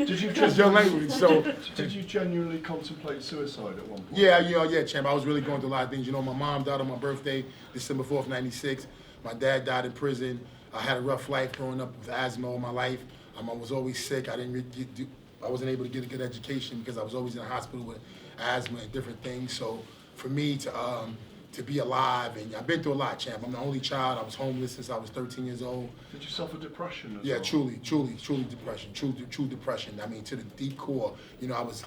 Did you That's your language. So did you genuinely contemplate suicide at one point? yeah, yeah, champ. I was really going through a lot of things. You know, my mom died on my birthday, December 4th, '96. My dad died in prison. I had a rough life growing up with asthma all my life. I was always sick. I wasn't able to get a good education because I was always in the hospital with asthma and different things. So for me to be alive, and I've been through a lot, champ. I'm the only child. I was homeless since I was 13 years old. Did you suffer depression as Yeah, well? truly depression, true depression. I mean, to the deep core. You know, I was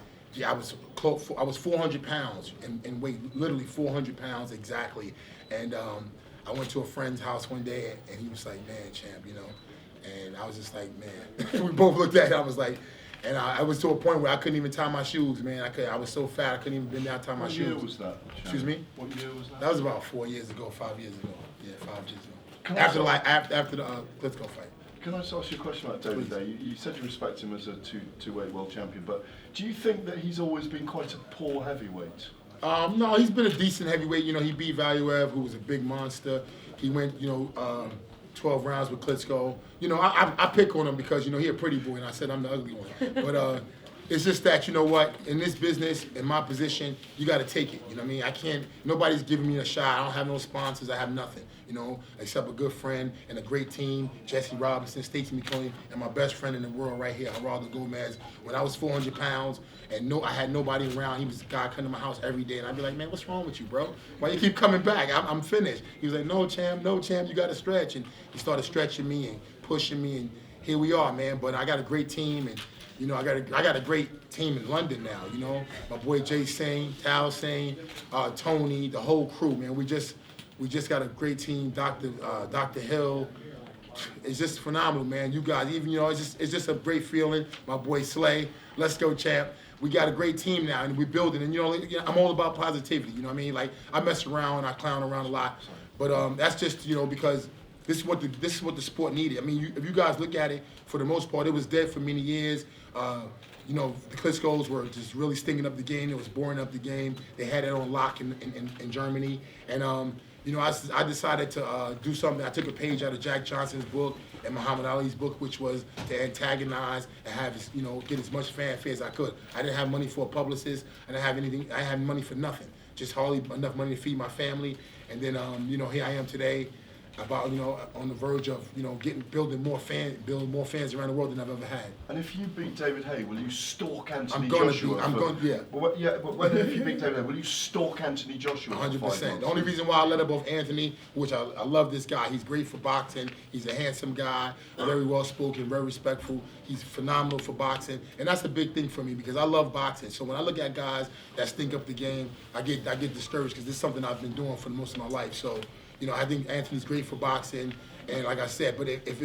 400 pounds in weight, literally 400 pounds exactly. And I went to a friend's house one day, and he was like, "Man, champ, you know," and I was just like, "Man." We both looked at it. I was like, and I was to a point where I couldn't even tie my shoes, man. I was so fat I couldn't even bend down and tie my shoes. What year was that? Excuse me? What year was that? That was about 4 years ago, 5 years ago. Yeah, 5 years Can ago. I After the KLITSCKO fight. Can I just ask you a question about David there? You said you respect him as a two-weight world champion, but do you think that he's always been quite a poor heavyweight? No, he's been a decent heavyweight. You know, he beat Valuev, who was a big monster. He went, 12 rounds with KLITSCKO. You know, I pick on him because, he a pretty boy, and I said I'm the ugly one. But it's just that, you know what, in this business, in my position, you got to take it. You know what I mean? Nobody's giving me a shot. I don't have no sponsors. I have nothing, except a good friend and a great team, Jesse Robinson, Stacey McCoy, and my best friend in the world right here, Geraldo Gomez. When I was 400 pounds and I had nobody around, he was the guy coming to my house every day, and I'd be like, "Man, what's wrong with you, bro? Why you keep coming back? I'm finished." He was like, no, champ, you got to stretch." And he started stretching me and pushing me, and here we are, man. But I got a great team, and I got a great team in London now. My boy Jay Sane, Tal Sane, Tony, the whole crew, man. We just got a great team. Dr. Hill, it's just phenomenal, man. You guys, even it's just a great feeling. My boy Slay, let's go, champ. We got a great team now, and we're building. And I'm all about positivity. You know what I mean? Like, I mess around, I clown around a lot, but that's just because this is what the sport needed. I mean, if you guys look at it, for the most part, it was dead for many years. The KLITSCKOs were just really stinking up the game. It was boring up the game. They had it on lock in Germany. And, I decided to do something. I took a page out of Jack Johnson's book and Muhammad Ali's book, which was to antagonize and have, get as much fanfare as I could. I didn't have money for a publicist. I didn't have anything. I had money for nothing. Just hardly enough money to feed my family. And then, here I am today, about on the verge of building more fans around the world than I've ever had. And if you beat David Haye, will you stalk Anthony Joshua? Yeah. But if you beat David Haye, will you stalk Anthony Joshua? 100%. The only reason why I let up off Anthony, which I love this guy. He's great for boxing. He's a handsome guy, very well spoken, very respectful. He's phenomenal for boxing, and that's a big thing for me because I love boxing. So when I look at guys that stink up the game, I get discouraged because this is something I've been doing for most of my life. So. I think Anthony's great for boxing, and like I said, but if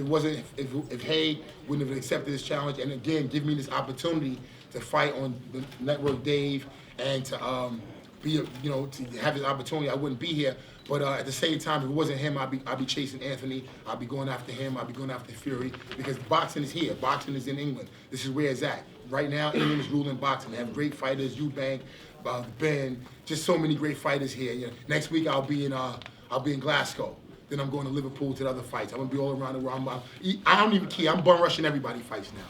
Haye wouldn't have accepted this challenge, and again, give me this opportunity to fight on the network Dave, and to to have this opportunity, I wouldn't be here. But at the same time, if it wasn't him, I'd be chasing Anthony. I'd be going after him. I'd be going after Fury because boxing is here. Boxing is in England. This is where it's at. Right now, England is ruling boxing. They have great fighters, Eubank, Ben, just so many great fighters here. Next week I'll be in Glasgow. Then I'm going to Liverpool to the other fights. I'm going to be all around the world. I don't even care. I'm bum rushing everybody fights now.